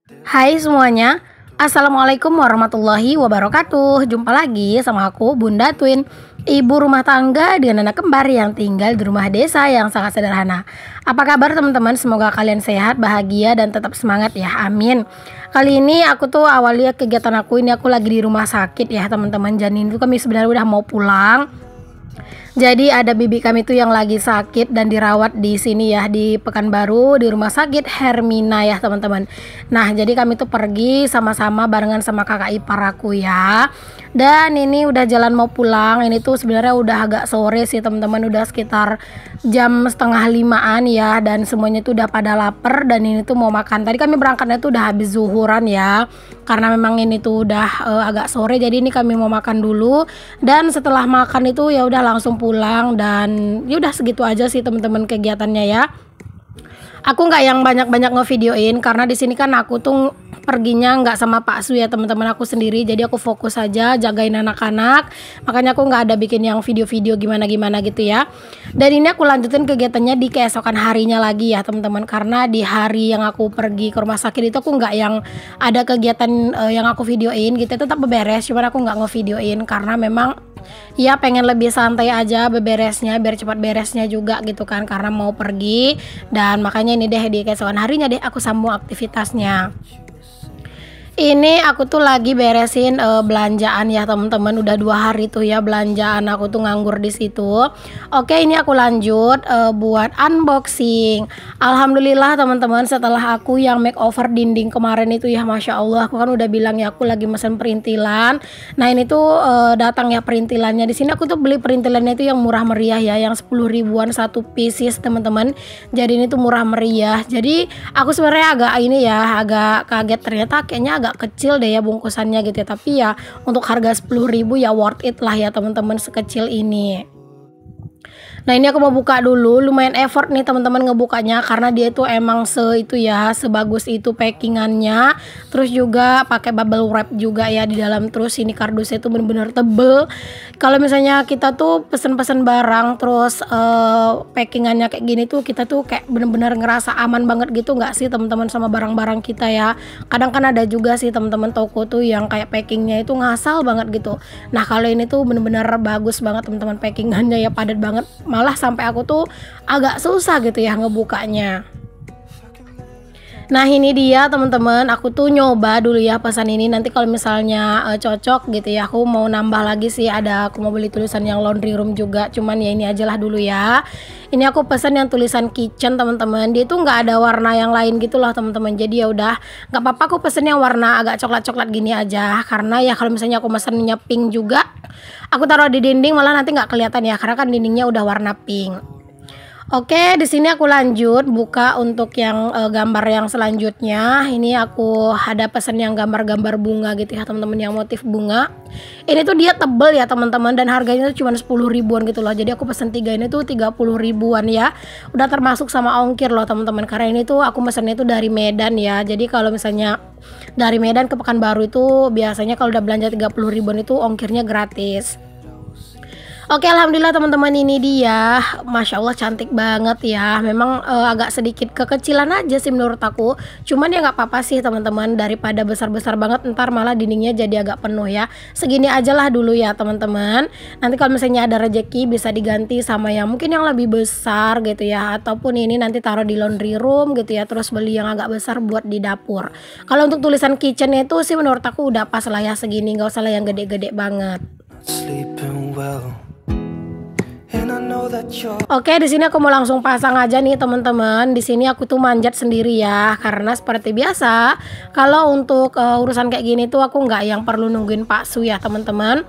Hai semuanya, Assalamualaikum warahmatullahi wabarakatuh. Jumpa lagi sama aku Bunda Twin, ibu rumah tangga dengan anak kembar yang tinggal di rumah desa yang sangat sederhana. Apa kabar teman-teman? Semoga kalian sehat, bahagia, dan tetap semangat ya, amin. Kali ini aku tuh awalnya kegiatan aku ini aku lagi di rumah sakit ya teman-teman. Janin itu kami sebenarnya udah mau pulang. Jadi ada bibi kami tuh yang lagi sakit dan dirawat di sini ya, di Pekanbaru, di rumah sakit Hermina ya teman-teman. Nah jadi kami tuh pergi sama-sama barengan sama kakak ipar aku ya. Dan ini udah jalan mau pulang. Ini tuh sebenarnya udah agak sore sih teman-teman, udah sekitar jam setengah limaan ya. Dan semuanya tuh udah pada lapar dan ini tuh mau makan. Tadi kami berangkatnya tuh udah habis zuhuran ya, karena memang ini tuh udah agak sore. Jadi ini kami mau makan dulu. Dan setelah makan itu ya udah langsung pulang. Dan ya udah segitu aja sih teman-teman kegiatannya ya. Aku nggak yang banyak-banyak ngevideoin karena di sini kan aku tuh perginya nggak sama Pak Su ya teman-teman, aku sendiri. Jadi aku fokus aja jagain anak-anak. Makanya aku nggak ada bikin yang video-video gimana-gimana gitu ya. Dan ini aku lanjutin kegiatannya di keesokan harinya lagi ya teman-teman. Karena di hari yang aku pergi ke rumah sakit itu aku nggak yang ada kegiatan yang aku videoin gitu. Tetap beberes, cuman aku nggak ngevideoin karena memang ya pengen lebih santai aja beberesnya, biar cepat beresnya juga gitu kan, karena mau pergi. Dan makanya ini deh di keesokan harinya deh aku sambung aktivitasnya. Ini aku tuh lagi beresin belanjaan ya teman-teman. Udah 2 hari tuh ya belanjaan aku tuh nganggur di situ. Oke, ini aku lanjut buat unboxing. Alhamdulillah teman-teman, setelah aku yang makeover dinding kemarin itu ya, masya Allah, aku kan udah bilang ya aku lagi mesen perintilan. Nah ini tuh datang ya perintilannya. Di sini aku tuh beli perintilannya itu yang murah meriah ya, yang 10 ribuan satu pieces teman-teman. Jadi ini tuh murah meriah. Jadi aku sebenarnya agak ini ya, agak kaget, ternyata kayaknya agak kecil deh ya bungkusannya gitu ya. Tapi ya untuk harga 10.000 ya worth it lah ya teman-teman, sekecil ini. Nah ini aku mau buka dulu, lumayan effort nih teman-teman ngebukanya karena dia itu emang itu ya, sebagus itu packingannya. Terus juga pakai bubble wrap juga ya di dalam. Terus ini kardusnya itu bener-bener tebel. Kalau misalnya kita tuh pesen-pesen barang terus packingannya kayak gini tuh, kita tuh kayak bener-bener ngerasa aman banget gitu nggak sih teman-teman sama barang-barang kita ya. Kadang kan ada juga sih teman-teman toko tuh yang kayak packingnya itu ngasal banget gitu. Nah kalau ini tuh bener-bener bagus banget teman-teman, packingannya ya padat banget. Malah sampai aku tuh agak susah gitu ya ngebukanya. Nah ini dia teman-teman, aku tuh nyoba dulu ya pesan ini. Nanti kalau misalnya cocok gitu ya, aku mau nambah lagi sih. Aku mau beli tulisan yang laundry room juga, cuman ya ini aja lah dulu ya. Ini aku pesan yang tulisan kitchen teman-teman. Dia tuh nggak ada warna yang lain gitu loh teman-teman. Jadi ya udah nggak apa-apa, aku pesen yang warna agak coklat-coklat gini aja. Karena ya kalau misalnya aku pesennya pink juga, aku taruh di dinding malah nanti nggak kelihatan ya, karena kan dindingnya udah warna pink. Oke, di sini aku lanjut buka untuk yang gambar yang selanjutnya. Ini aku ada pesan yang gambar-gambar bunga gitu ya teman-teman, yang motif bunga. Ini tuh dia tebel ya teman-teman, dan harganya tuh cuma 10 ribuan gitu loh. Jadi aku pesen 3 ini tuh 30 ribuan ya. Udah termasuk sama ongkir loh teman-teman, karena ini tuh aku pesennya tuh dari Medan ya. Jadi kalau misalnya dari Medan ke Pekanbaru itu biasanya kalau udah belanja 30 ribuan itu ongkirnya gratis. Oke, alhamdulillah teman-teman, ini dia. Masya Allah cantik banget ya. Memang agak sedikit kekecilan aja sih menurut aku. Cuman ya nggak apa-apa sih teman-teman, daripada besar-besar banget ntar malah dindingnya jadi agak penuh ya. Segini aja lah dulu ya teman-teman. Nanti kalau misalnya ada rezeki bisa diganti sama yang mungkin yang lebih besar gitu ya. Ataupun ini nanti taruh di laundry room gitu ya. Terus beli yang agak besar buat di dapur. Kalau untuk tulisan kitchennya itu sih menurut aku udah pas lah ya segini. Nggak usah lah yang gede-gede banget. Oke, di sini aku mau langsung pasang aja nih teman-teman. Di sini aku tuh manjat sendiri ya, karena seperti biasa kalau untuk urusan kayak gini tuh aku nggak yang perlu nungguin Pak Su ya teman-teman.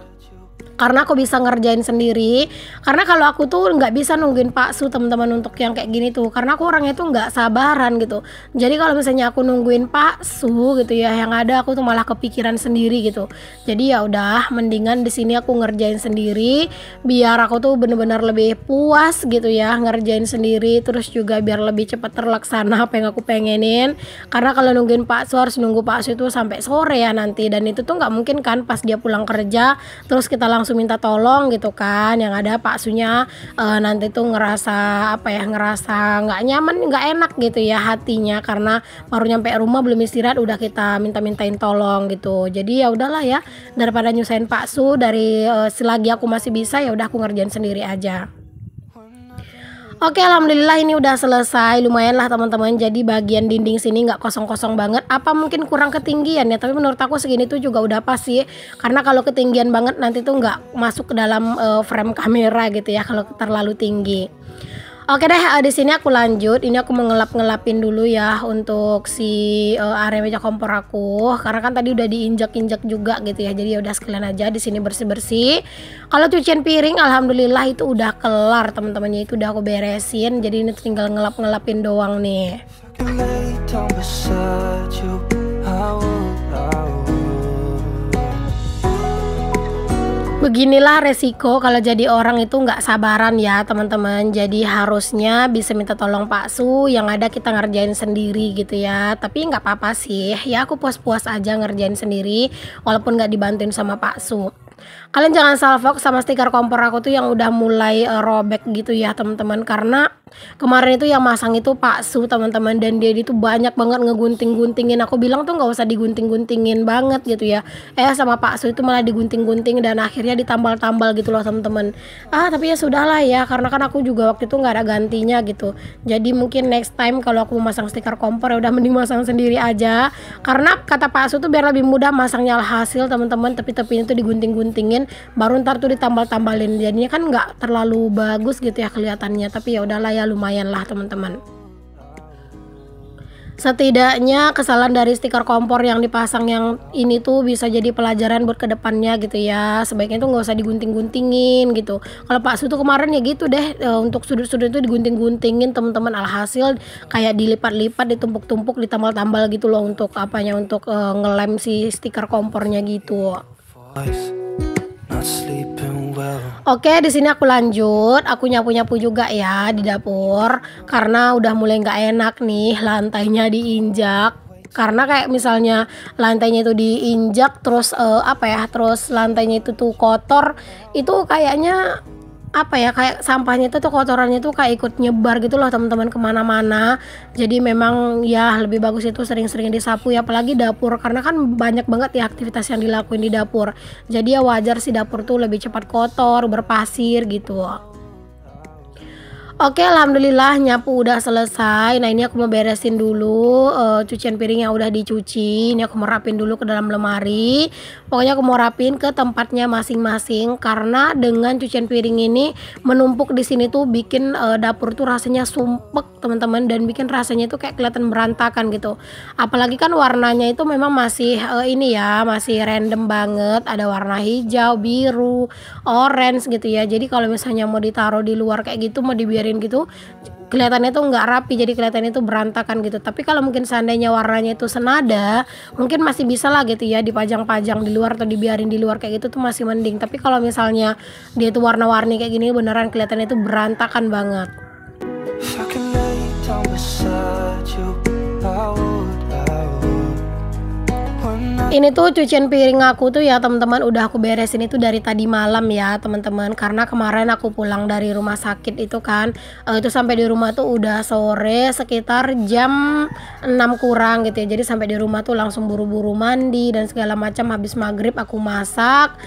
Karena aku bisa ngerjain sendiri. Karena kalau aku tuh nggak bisa nungguin Pak Su teman-teman untuk yang kayak gini tuh, karena aku orangnya tuh nggak sabaran gitu. Jadi kalau misalnya aku nungguin Pak Su gitu ya, yang ada aku tuh malah kepikiran sendiri gitu. Jadi ya udah mendingan di sini aku ngerjain sendiri, biar aku tuh bener-bener lebih puas gitu ya ngerjain sendiri. Terus juga biar lebih cepat terlaksana apa yang aku pengenin. Karena kalau nungguin Pak Su harus nunggu Pak Su itu sampai sore ya nanti, dan itu tuh nggak mungkin kan pas dia pulang kerja terus kita langsung langsung minta tolong gitu kan, yang ada Pak Sunya nanti tuh ngerasa apa ya, ngerasa nggak nyaman, nggak enak gitu ya hatinya, karena baru nyampe rumah belum istirahat udah kita minta-mintain tolong gitu. Jadi ya udahlah ya, daripada nyusahin Pak Su, dari selagi aku masih bisa ya udah aku ngerjain sendiri aja. Oke, alhamdulillah ini udah selesai, lumayan lah teman-teman. Jadi bagian dinding sini nggak kosong-kosong banget. Apa mungkin kurang ketinggian ya? Tapi menurut aku segini tuh juga udah pas sih. Karena kalau ketinggian banget nanti tuh nggak masuk ke dalam frame kamera gitu ya, kalau terlalu tinggi. Oke deh, di sini aku lanjut. Ini aku mengelap-ngelapin dulu ya untuk si area meja kompor aku, karena kan tadi udah diinjak-injak juga gitu ya. Jadi ya udah sekalian aja di sini bersih-bersih. Kalau cucian piring, alhamdulillah itu udah kelar teman-temannya, itu udah aku beresin. Jadi ini tinggal ngelap-ngelapin doang nih. Beginilah resiko kalau jadi orang itu nggak sabaran ya teman-teman. Jadi harusnya bisa minta tolong Pak Su, yang ada kita ngerjain sendiri gitu ya. Tapi nggak apa-apa sih, ya aku puas-puas aja ngerjain sendiri walaupun nggak dibantuin sama Pak Su. Kalian jangan salfok sama stiker kompor aku tuh yang udah mulai robek gitu ya teman-teman, karena kemarin itu yang masang itu Pak Su teman-teman, dan dia itu banyak banget ngegunting-guntingin. Aku bilang tuh nggak usah digunting-guntingin banget gitu ya, sama Pak Su itu malah digunting-gunting dan akhirnya ditambal-tambal gitu loh teman-teman. Tapi ya sudahlah ya, karena kan aku juga waktu itu nggak ada gantinya gitu. Jadi mungkin next time kalau aku mau masang stiker kompor ya udah mending masang sendiri aja, karena kata Pak Su tuh biar lebih mudah masangnya alhasil teman-teman. Tepi-tepinya tuh digunting-guntingin, baru ntar tuh ditambal-tambalin, jadinya kan nggak terlalu bagus gitu ya kelihatannya. Tapi ya udahlah ya, lumayan lah teman-teman. Setidaknya kesalahan dari stiker kompor yang dipasang yang ini tuh bisa jadi pelajaran buat kedepannya gitu ya. Sebaiknya tuh nggak usah digunting-guntingin gitu. Kalau Pak Su tuh kemarin ya gitu deh, untuk sudut-sudut itu digunting-guntingin teman-teman, alhasil kayak dilipat-lipat, ditumpuk-tumpuk, ditambal-tambal gitu loh untuk apanya, untuk ngelem si stiker kompornya gitu. Oke, di sini aku lanjut. Aku nyapu-nyapu juga ya di dapur, karena udah mulai nggak enak nih lantainya diinjak. Karena kayak misalnya lantainya itu diinjak terus terus lantainya itu tuh kotor, itu kayaknya kayak sampahnya itu tuh, kotorannya tuh kayak ikut nyebar gitu loh teman-teman kemana-mana. Jadi memang ya lebih bagus itu sering-sering disapu ya, apalagi dapur, karena kan banyak banget ya aktivitas yang dilakuin di dapur. Jadi ya wajar sih dapur tuh lebih cepat kotor, berpasir gitu. Oke, alhamdulillah nyapu udah selesai. Nah ini aku mau beresin dulu cucian piring yang udah dicuci. Ini aku mau rapin dulu ke dalam lemari. Pokoknya aku mau rapin ke tempatnya masing-masing, karena dengan cucian piring ini menumpuk di sini tuh bikin dapur tuh rasanya sumpek teman-teman, dan bikin rasanya tuh kayak kelihatan berantakan gitu. Apalagi kan warnanya itu memang masih masih random banget. Ada warna hijau, biru, orange gitu ya. Jadi kalau misalnya mau ditaruh di luar kayak gitu, mau dibiarin gitu, kelihatannya tuh nggak rapi, jadi kelihatannya tuh berantakan gitu. Tapi kalau mungkin seandainya warnanya itu senada, mungkin masih bisa lah gitu ya dipajang-pajang di luar atau dibiarin di luar kayak gitu tuh masih mending. Tapi kalau misalnya dia tuh warna-warni kayak gini, beneran kelihatannya tuh berantakan banget. Ini tuh cucian piring aku tuh ya teman-teman, udah aku beresin itu dari tadi malam ya teman-teman, karena kemarin aku pulang dari rumah sakit itu kan, itu sampai di rumah tuh udah sore, sekitar jam 6 kurang gitu ya. Jadi sampai di rumah tuh langsung buru-buru mandi dan segala macam. Habis maghrib aku masak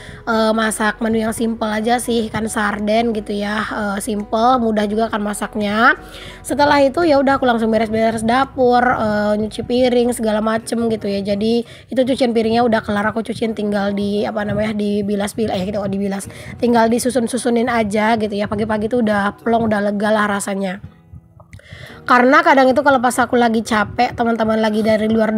menu yang simple aja sih, ikan sarden gitu ya, simple, mudah juga kan masaknya. Setelah itu ya udah aku langsung beres-beres dapur, nyuci piring segala macem gitu ya. Jadi itu cucian piringnya udah kelar, aku cuciin tinggal dibilas, tinggal disusun-susunin aja gitu ya. Pagi-pagi tuh udah plong, udah lega lah rasanya. Karena kadang itu kalau pas aku lagi capek teman-teman, lagi dari luar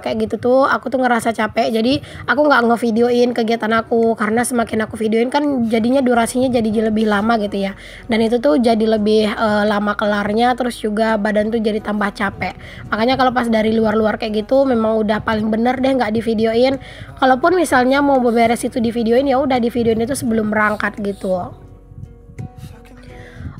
kayak gitu tuh, aku tuh ngerasa capek, jadi aku nggak ngevideoin kegiatan aku, karena semakin aku videoin kan jadinya durasinya jadi lebih lama gitu ya, dan itu tuh jadi lebih lama kelarnya, terus juga badan tuh jadi tambah capek. Makanya kalau pas dari luar kayak gitu memang udah paling bener deh nggak divideoin. Kalaupun misalnya mau beberes itu divideoin, ya udah divideoin itu sebelum berangkat gitu.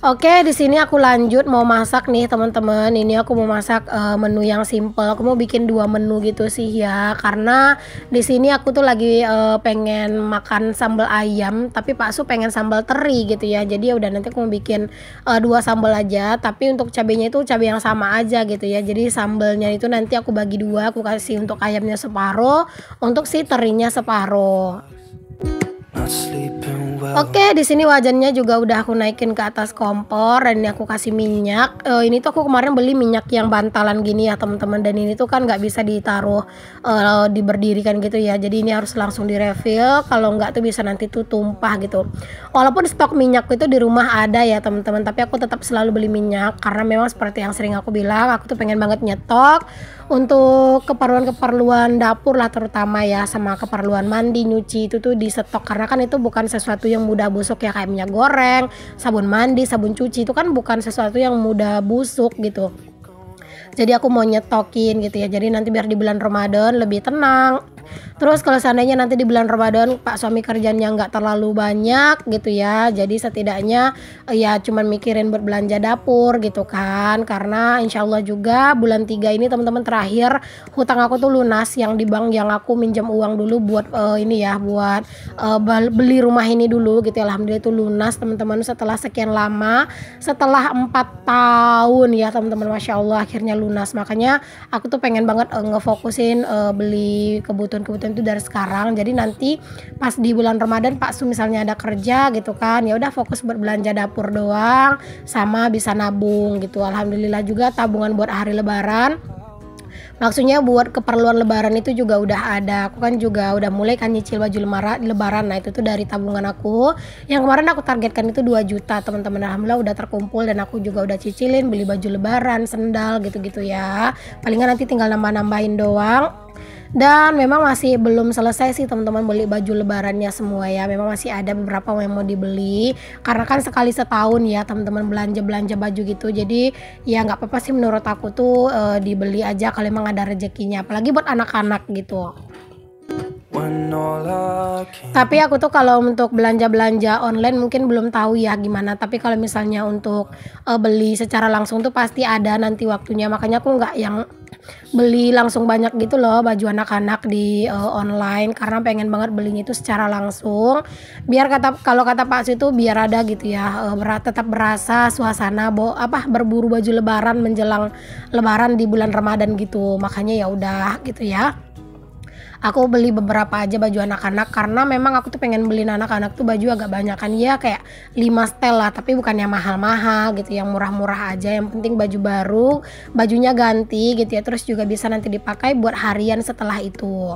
Oke, di sini aku lanjut mau masak nih teman-teman. Ini aku mau masak menu yang simple. Aku mau bikin dua menu gitu sih ya. Karena di sini aku tuh lagi pengen makan sambal ayam, tapi Pak Su pengen sambal teri gitu ya. Jadi ya udah nanti aku mau bikin dua sambal aja. Tapi untuk cabenya itu cabai yang sama aja gitu ya. Jadi sambalnya itu nanti aku bagi dua. Aku kasih untuk ayamnya separuh, untuk si terinya separuh. Oke, di sini wajannya juga udah aku naikin ke atas kompor dan ini aku kasih minyak. Ini tuh aku kemarin beli minyak yang bantalan gini ya teman-teman, dan ini tuh kan nggak bisa ditaruh diberdirikan gitu ya. Jadi ini harus langsung direfill. Kalau nggak tuh bisa nanti tuh tumpah gitu. Walaupun stok minyak itu di rumah ada ya teman-teman, tapi aku tetap selalu beli minyak karena memang seperti yang sering aku bilang, aku tuh pengen banget nyetok untuk keperluan-keperluan dapur lah terutama ya, sama keperluan mandi, nyuci itu tuh di stok karena kan itu bukan sesuatu yang mudah busuk ya, kayak minyak goreng, sabun mandi, sabun cuci itu kan bukan sesuatu yang mudah busuk gitu. Jadi aku mau nyetokin gitu ya, jadi nanti biar di bulan Ramadan lebih tenang. Terus kalau seandainya nanti di bulan Ramadan Pak suami kerjanya nggak terlalu banyak gitu ya, jadi setidaknya ya cuman mikirin buat belanja dapur gitu kan. Karena insya Allah juga bulan 3 ini teman-teman terakhir hutang aku tuh lunas yang di bank, yang aku minjem uang dulu buat ini ya, buat beli rumah ini dulu gitu ya. Alhamdulillah itu lunas teman-teman setelah sekian lama, setelah 4 tahun ya teman-teman, Masya Allah akhirnya lunas. Makanya aku tuh pengen banget ngefokusin beli kebutuhan itu dari sekarang. Jadi nanti pas di bulan Ramadan Pak Su misalnya ada kerja gitu kan, ya udah fokus buat belanja dapur doang sama bisa nabung gitu. Alhamdulillah juga tabungan buat hari lebaran, maksudnya buat keperluan lebaran itu juga udah ada. Aku kan juga udah mulai kan nyicil baju lebaran. Nah itu tuh dari tabungan aku yang kemarin aku targetkan itu 2 juta teman-teman. Alhamdulillah udah terkumpul dan aku juga udah cicilin beli baju lebaran, sendal gitu-gitu ya. Palingan nanti tinggal nambah-nambahin doang. Dan memang masih belum selesai sih teman-teman beli baju lebarannya semua ya. Memang masih ada beberapa yang mau dibeli karena kan sekali setahun ya teman-teman belanja baju gitu. Jadi ya nggak apa-apa sih menurut aku tuh dibeli aja kalau memang ada rezekinya, apalagi buat anak-anak gitu. Tapi aku tuh kalau untuk belanja online mungkin belum tahu ya gimana. Tapi kalau misalnya untuk beli secara langsung tuh pasti ada nanti waktunya. Makanya aku nggak yang beli langsung banyak gitu loh baju anak-anak di online, karena pengen banget belinya itu secara langsung. Biar kalau kata Pak Su itu biar ada gitu ya, tetap berasa suasana berburu baju lebaran menjelang lebaran di bulan Ramadan gitu. Makanya ya udah gitu ya. Aku beli beberapa aja baju anak-anak karena memang aku tuh pengen beliin anak-anak tuh baju agak banyak kan ya, kayak 5 setel lah, tapi bukan yang mahal-mahal gitu, yang murah-murah aja. Yang penting baju baru, bajunya ganti gitu ya, terus juga bisa nanti dipakai buat harian setelah itu.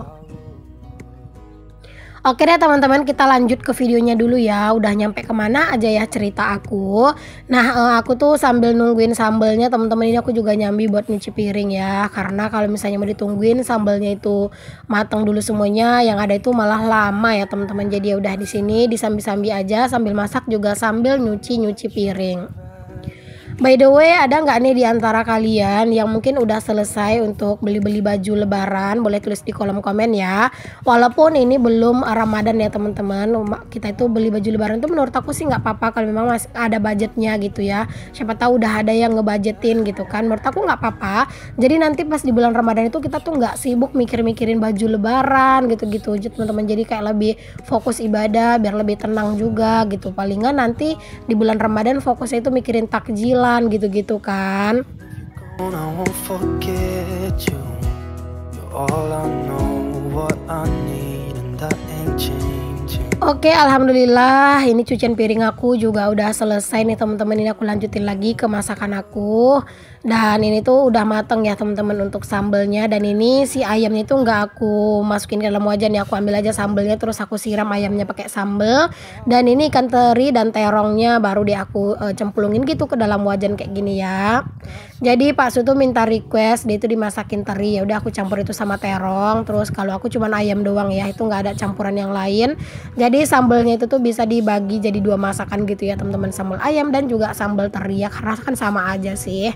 Oke deh teman-teman, kita lanjut ke videonya dulu ya. Udah nyampe kemana aja ya cerita aku. Nah aku tuh sambil nungguin sambelnya teman-teman, ini aku juga nyambi buat nyuci piring ya. Karena kalau misalnya mau ditungguin sambelnya itu matang dulu semuanya, yang ada itu malah lama ya teman-teman. Jadi ya udah di sini disambi-sambi aja sambil masak juga sambil nyuci piring. By the way, ada nggak nih di antara kalian yang mungkin udah selesai untuk beli-beli baju lebaran? Boleh tulis di kolom komen ya. Walaupun ini belum Ramadan ya teman-teman, kita itu beli baju lebaran tuh menurut aku sih nggak apa-apa kalau memang masih ada budgetnya gitu ya. Siapa tahu udah ada yang ngebudgetin gitu kan. Menurut aku nggak apa-apa. Jadi nanti pas di bulan Ramadan itu kita tuh nggak sibuk mikir-mikirin baju lebaran gitu-gitu teman-teman. Jadi kayak lebih fokus ibadah biar lebih tenang juga gitu. Palingan nanti di bulan Ramadan fokusnya itu mikirin takjil gitu-gitu kan. Oke, alhamdulillah ini cucian piring aku juga udah selesai nih teman-teman. Ini aku lanjutin lagi ke masakan aku. Dan ini tuh udah mateng ya teman-teman untuk sambelnya. Dan ini si ayamnya itu nggak aku masukin ke dalam wajan ya, aku ambil aja sambelnya terus aku siram ayamnya pakai sambel. Dan ini ikan teri dan terongnya baru deh aku cemplungin gitu ke dalam wajan kayak gini ya. Jadi Pak Su tuh minta request dia itu dimasakin teri, ya udah aku campur itu sama terong. Terus kalau aku cuman ayam doang ya, itu nggak ada campuran yang lain. Jadi sambelnya itu tuh bisa dibagi jadi 2 masakan gitu ya teman-teman, sambal ayam dan juga sambal teri ya, karena kan sama aja sih.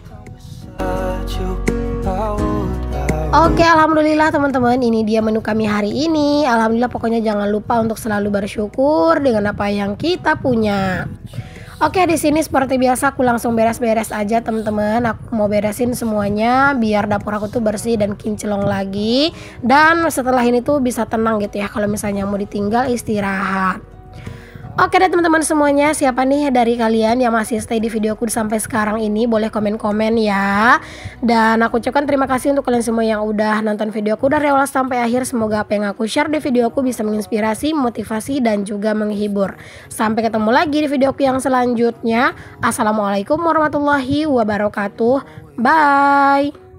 Oke, alhamdulillah teman-teman, ini dia menu kami hari ini. Alhamdulillah, pokoknya jangan lupa untuk selalu bersyukur dengan apa yang kita punya. Oke, di sini seperti biasa aku langsung beres-beres aja teman-teman. Aku mau beresin semuanya biar dapur aku tuh bersih dan kinclong lagi. Dan setelah ini tuh bisa tenang gitu ya kalau misalnya mau ditinggal istirahat. Oke deh teman-teman semuanya, siapa nih dari kalian yang masih stay di videoku sampai sekarang ini, boleh komen-komen ya. Dan aku ucapkan terima kasih untuk kalian semua yang udah nonton videoku dari awal sampai akhir. Semoga apa yang aku share di videoku bisa menginspirasi, motivasi, dan juga menghibur. Sampai ketemu lagi di videoku yang selanjutnya. Assalamualaikum warahmatullahi wabarakatuh. Bye.